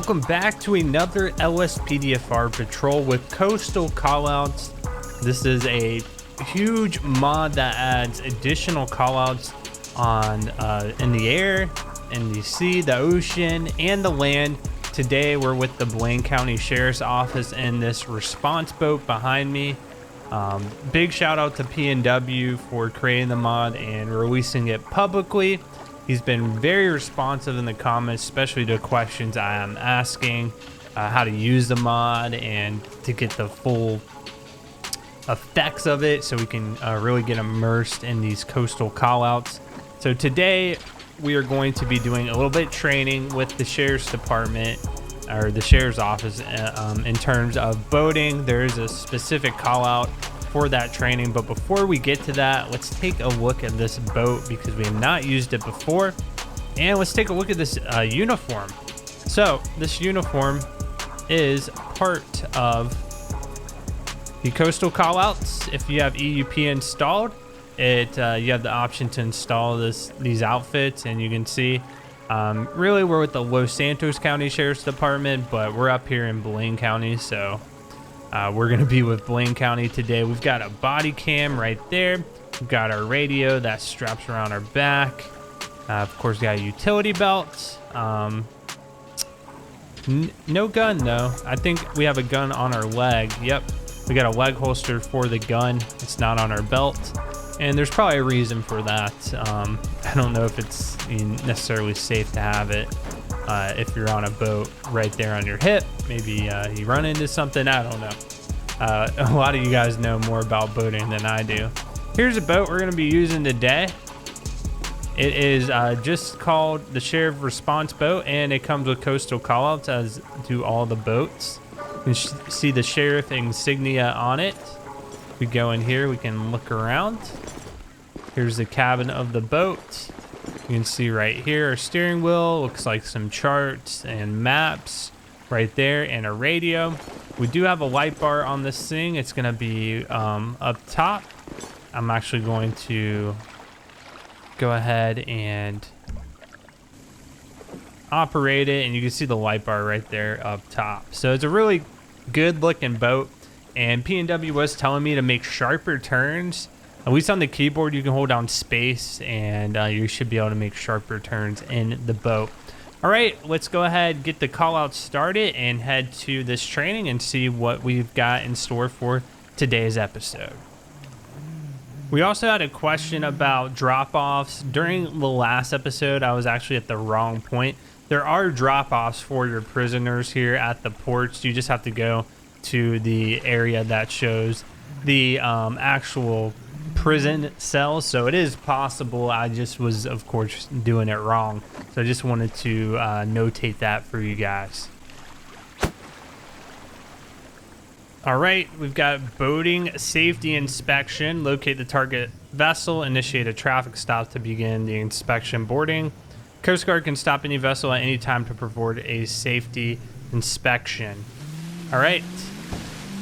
Welcome back to another LSPDFR patrol with coastal callouts. This is a huge mod that adds additional callouts on in the air, in the sea, the ocean, and the land. Today we're with the Blaine County Sheriff's Office in this response boat behind me. Big shout out to PNW for creating the mod and releasing it publicly. He's been very responsive in the comments, especially to questions I am asking, how to use the mod and to get the full effects of it so we can really get immersed in these coastal callouts. So today we are going to be doing a little bit of training with the Sheriff's Department or the Sheriff's Office in terms of boating. There is a specific callout for that training, but before we get to that, let's take a look at this boat because we have not used it before, and let's take a look at this uniform. So this uniform is part of the coastal callouts. If you have EUP installed, you have the option to install these outfits, and you can see really we're with the Los Santos County Sheriff's Department, but we're up here in Blaine County, so we're going to be with Blaine County today. We've got a body cam right there. We've got our radio that straps around our back. Of course, we got a utility belt. No gun, though. I think we have a gun on our leg. Yep. We got a leg holster for the gun. It's not on our belt. And there's probably a reason for that. I don't know if it's necessarily safe to have it if you're on a boat right there on your hip. Maybe you run into something. I don't know. A lot of you guys know more about boating than I do. Here's a boat we're going to be using today. It is just called the Sheriff Response Boat, and it comes with coastal callouts, as do all the boats. You can see the sheriff insignia on it. We go in here, we can look around. Here's the cabin of the boat. You can see right here our steering wheel, looks like some charts and maps right there, and a radio. We do have a light bar on this thing. It's going to be up top. I'm actually going to go ahead and operate it, and you can see the light bar right there up top. So it's a really good looking boat, and PNW was telling me to make sharper turns. At least on the keyboard you can hold down space, and you should be able to make sharper turns in the boat. All right, let's go ahead, get the call out started, and head to this training and see what we've got in store for today's episode. We also had a question about drop-offs. During the last episode, I was actually at the wrong point. There are drop-offs for your prisoners here at the ports. You just have to go to the area that shows the actual prison cells, so it is possible. I just was, of course, doing it wrong, so I just wanted to notate that for you guys. All right, we've got boating safety inspection. Locate the target vessel, initiate a traffic stop to begin the inspection boarding. Coast Guard can stop any vessel at any time to perform a safety inspection. All right,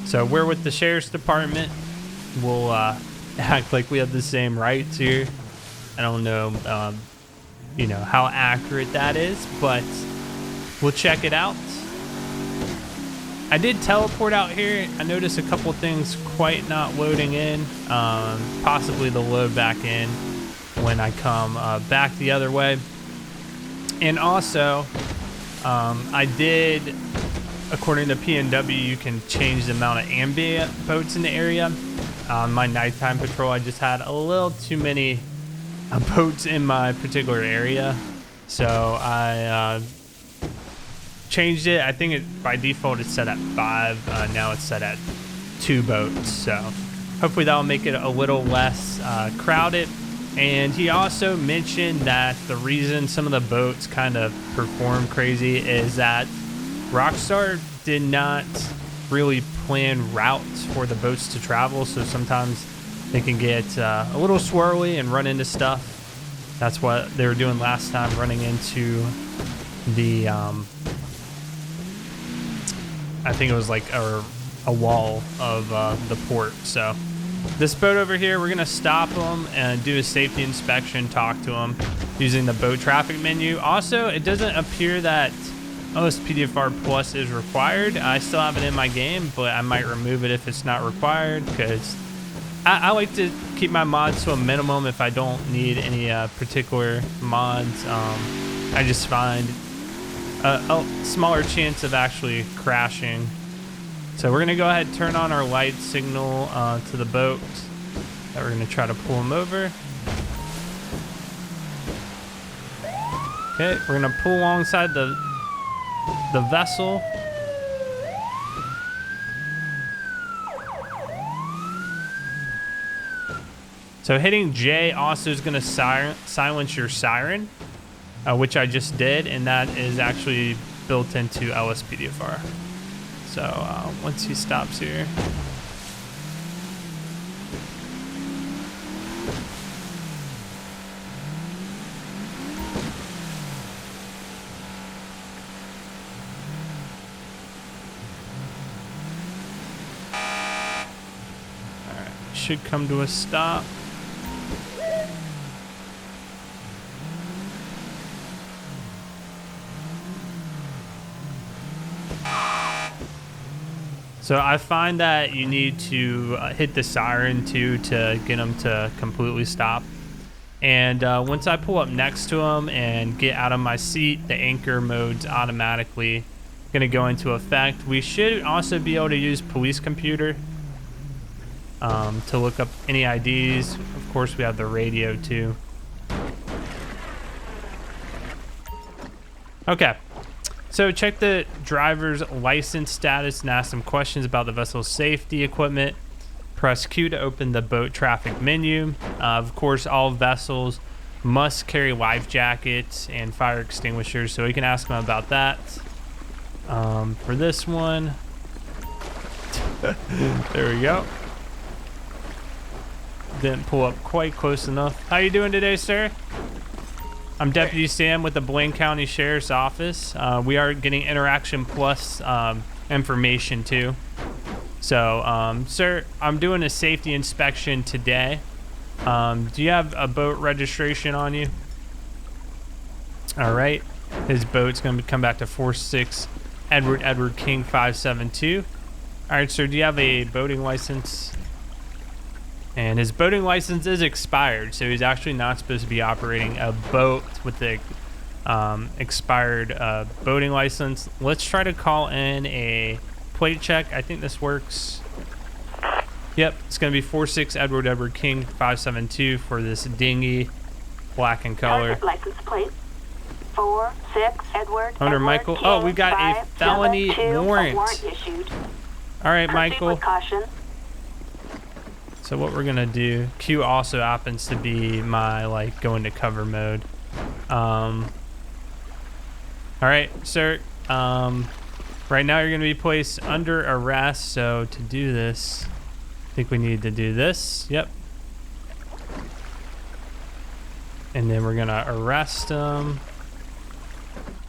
so we're with the Sheriff's Department. We'll act like we have the same rights here. I don't know, how accurate that is, but we'll check it out. I did teleport out here. I noticed a couple things quite not loading in. Possibly they'll load back in when I come back the other way. And also, I did, according to PNW, you can change the amount of ambient boats in the area. On my nighttime patrol, I just had a little too many boats in my particular area, so I changed it. I think by default it's set at 5. Now it's set at 2 boats, so hopefully that'll make it a little less crowded. And he also mentioned that the reason some of the boats kind of perform crazy is that Rockstar did not really plan routes for the boats to travel, so sometimes they can get a little swirly and run into stuff. That's what they were doing last time, running into the I think it was like a wall of the port. So this boat over here, we're gonna stop them and do a safety inspection, talk to them using the boat traffic menu. Also, it doesn't appear that LSPDFR Plus is required. I still have it in my game, but I might remove it if it's not required, because I like to keep my mods to a minimum if I don't need any particular mods. I just find a smaller chance of actually crashing. So we're gonna go ahead and turn on our light signal to the boat that we're gonna try to pull him over. Okay, we're gonna pull alongside the vessel. So hitting J also is gonna silence your siren, which I just did, and that is actually built into LSPDFR. So once he stops here. Should come to a stop. So I find that you need to hit the siren too to get them to completely stop. And once I pull up next to them and get out of my seat, the anchor mode's automatically gonna go into effect. We should also be able to use police computer to look up any IDs. Of course, we have the radio too. Okay, so check the driver's license status and ask some questions about the vessel's safety equipment. Press Q to open the boat traffic menu. Of course, all vessels must carry life jackets and fire extinguishers, so we can ask them about that. For this one, there we go. Didn't pull up quite close enough. How you doing today, sir? I'm Deputy Sam with the Blaine County Sheriff's Office. We are getting Interaction Plus information too. So, sir, I'm doing a safety inspection today. Do you have a boat registration on you? All right. His boat's going to come back to 46 Edward King 572. All right, sir, do you have a boating license? And his boating license is expired, so he's actually not supposed to be operating a boat with the expired boating license. Let's try to call in a plate check. I think this works. Yep, it's going to be 46 Edward King 572 for this dinghy, black in color. License plate 46 Edward. Hunter Michael. Oh, we got a felony warrant. Issued. All right, Proceed Michael. with caution. So what we're gonna do, Q also happens to be my like go into cover mode. All right, sir. Right now you're gonna be placed under arrest. So to do this, I think we need to do this. Yep. And then we're gonna arrest him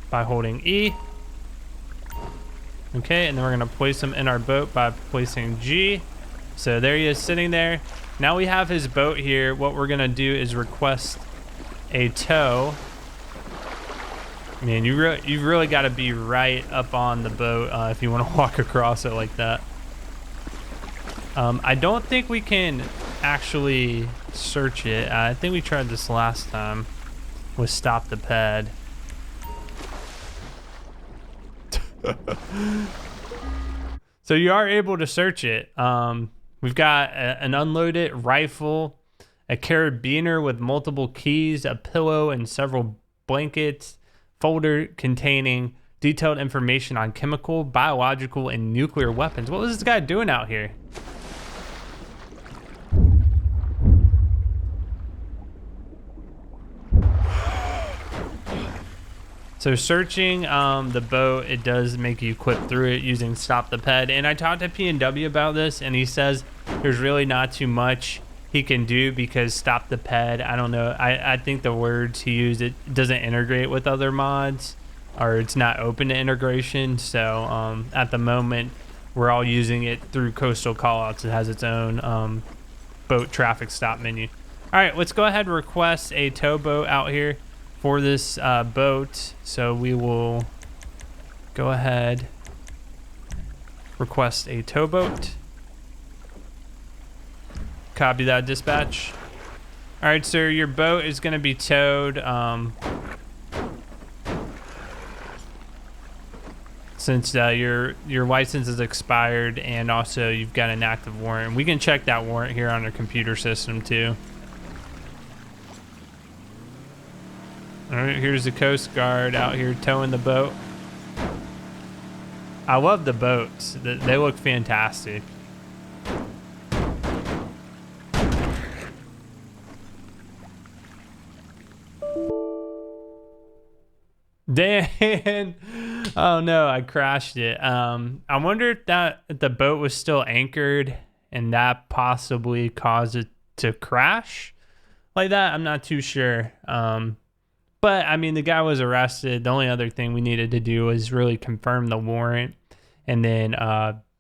by holding E. Okay, and then we're gonna place him in our boat by placing G. So there he is sitting there. Now we have his boat here. What we're gonna do is request a tow. Man, you've really got to be right up on the boat if you want to walk across it like that. I don't think we can actually search it. I think we tried this last time with stop the ped. So you are able to search it. We've got an unloaded rifle, a carabiner with multiple keys, a pillow, and several blankets, folder containing detailed information on chemical, biological, and nuclear weapons. What was this guy doing out here? So searching the boat, it does make you clip through it using stop the ped. And I talked to P&W about this, and he says there's really not too much he can do because stop the ped, I don't know. I think the words he used, it doesn't integrate with other mods, or it's not open to integration. So at the moment, we're all using it through Coastal Callouts. It has its own boat traffic stop menu. All right, let's go ahead and request a towboat out here for this boat. So we will go ahead, request a towboat. Copy that, dispatch. All right, sir, your boat is going to be towed. Since your license is expired and also you've got an active warrant. We can check that warrant here on our computer system too. All right, here's the Coast Guard out here towing the boat. I love the boats. They look fantastic. Dan, oh no, I crashed it. I wonder if the boat was still anchored and that possibly caused it to crash like that. I'm not too sure. But I mean, the guy was arrested. The only other thing we needed to do was really confirm the warrant and then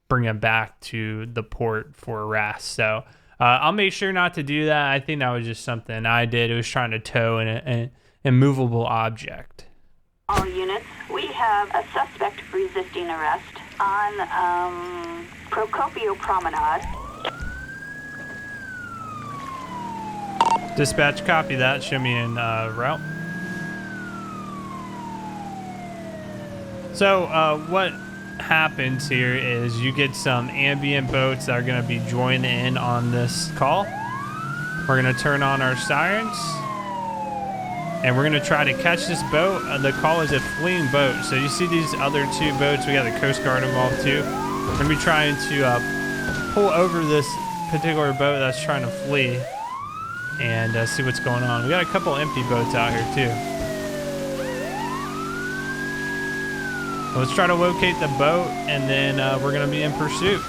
bring him back to the port for arrest. So I'll make sure not to do that. I think that was just something I did. It was trying to tow an immovable object. All units, we have a suspect resisting arrest on Procopio Promenade. Dispatch, copy that. Show me in route. So what happens here is you get some ambient boats that are going to be joining in on this call. We're going to turn on our sirens. And we're going to try to catch this boat. The call is a fleeing boat. So you see these other two boats. We got the Coast Guard involved too. We're going to be trying to pull over this particular boat that's trying to flee and see what's going on. We got a couple empty boats out here too. Let's try to locate the boat and then we're going to be in pursuit.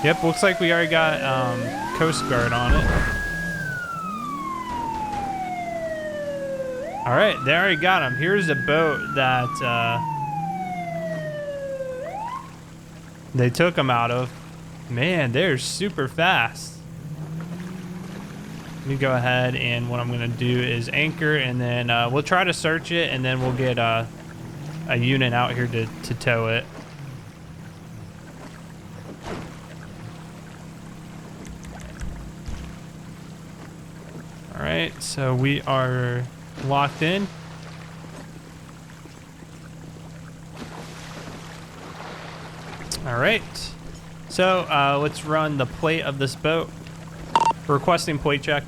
Yep, looks like we already got Coast Guard on it. All right, they already got him. Here's a boat that they took him out of. Man, they're super fast. Let me go ahead and what I'm gonna do is anchor and then we'll try to search it and then we'll get a unit out here to tow it. All right, so we are locked in. All right, so let's run the plate of this boat. Requesting plate check.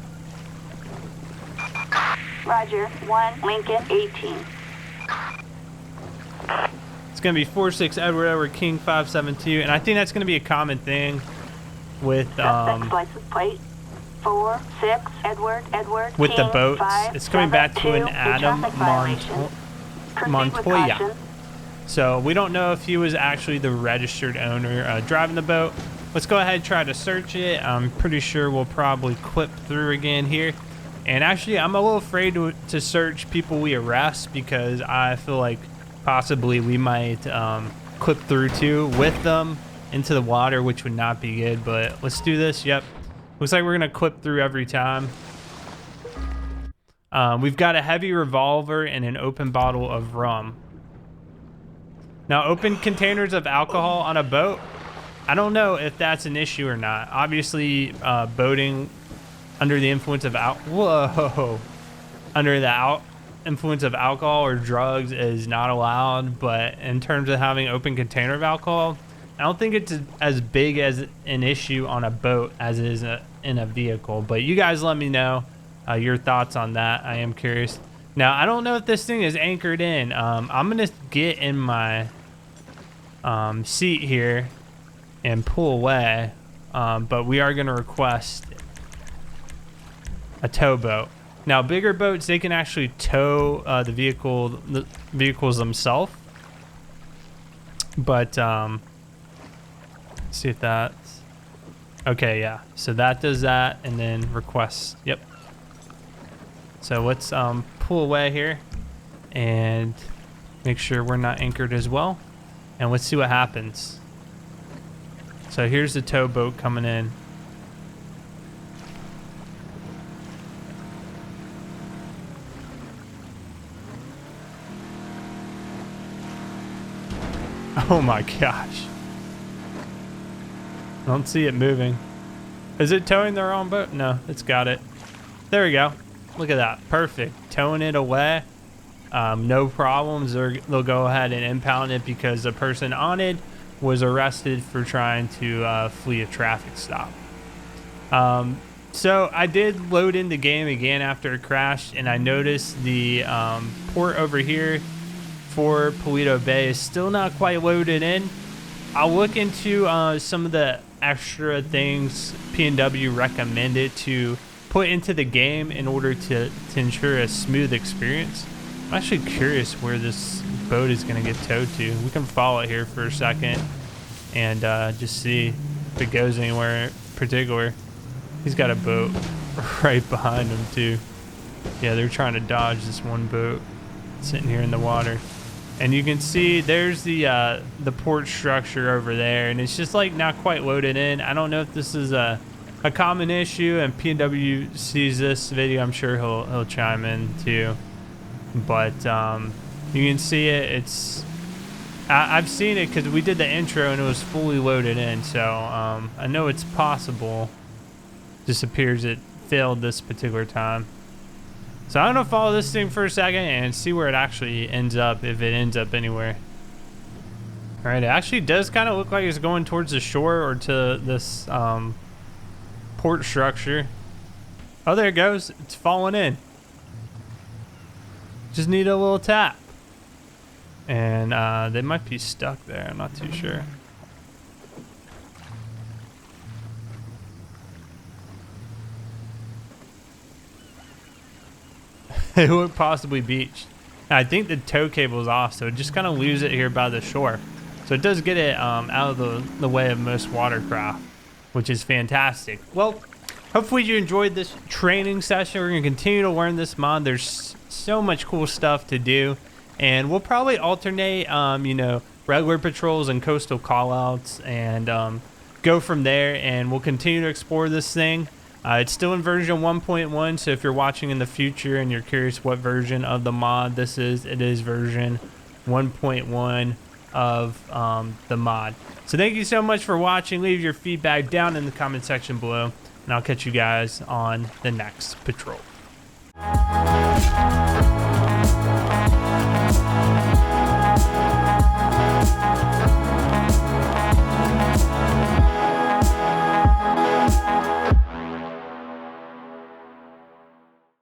Roger, 1 Lincoln 18. It's gonna be 46 Edward Edward King 572, and I think that's gonna be a common thing with Suspect's license plate 4 6 Edward with King, the boats. 5, It's coming back to 7, an 2, Adam traffic violation. Proceed with Montoya. caution. So we don't know if he was actually the registered owner driving the boat. Let's go ahead and try to search it. I'm pretty sure we'll probably clip through again here. And actually, I'm a little afraid to search people we arrest because I feel like possibly we might clip through too with them into the water, which would not be good. But let's do this. Yep. Looks like we're going to clip through every time. We've got a heavy revolver and an open bottle of rum. Now, open containers of alcohol on a boat, I don't know if that's an issue or not. Obviously, boating under the influence of influence of alcohol or drugs is not allowed. But in terms of having open container of alcohol, I don't think it's as big as an issue on a boat as it is in a vehicle. But you guys let me know your thoughts on that. I am curious. Now, I don't know if this thing is anchored in. I'm going to get in my seat here and pull away, but we are going to request a towboat. Now, bigger boats, they can actually tow the vehicles themselves. But let's see if that's okay. Yeah, so that does that, and then request. Yep. So let's pull away here and make sure we're not anchored as well, and let's see what happens. So here's the towboat coming in. Oh my gosh. I don't see it moving. Is it towing the wrong boat? No, it's got it. There we go. Look at that. Perfect. Towing it away. No problems. They'll go ahead and impound it because the person on it was arrested for trying to flee a traffic stop. So I did load in the game again after it crashed, and I noticed the port over here for Paleto Bay is still not quite loaded in. I'll look into some of the extra things PNW recommended to put into the game in order to ensure a smooth experience. I'm actually curious where this boat is going to get towed to. We can follow it here for a second and just see if it goes anywhere in particular. He's got a boat right behind him too. Yeah, they're trying to dodge this one boat sitting here in the water. And you can see there's the port structure over there, and it's just like not quite loaded in. I don't know if this is a common issue, and PNW sees this video, I'm sure he'll chime in too. But you can see it. I've seen it because we did the intro and it was fully loaded in, so I know it's possible. Just appears it failed this particular time. So I'm gonna follow this thing for a second and see where it actually ends up, if it ends up anywhere. All right, it actually does kind of look like it's going towards the shore or to this port structure. Oh, there it goes. It's falling in. Just need a little tap. And they might be stuck there. I'm not too sure. It would possibly beach. I think the tow cable is off, so it just kind of leaves it here by the shore. So it does get it out of the way of most watercraft, which is fantastic. Well, hopefully you enjoyed this training session. We're going to continue to learn this mod. There's so much cool stuff to do, and we'll probably alternate, you know, regular patrols and coastal callouts, and go from there. And we'll continue to explore this thing. It's still in version 1.1, so if you're watching in the future and you're curious what version of the mod this is, it is version 1.1 of the mod. So thank you so much for watching. Leave your feedback down in the comment section below, and I'll catch you guys on the next patrol.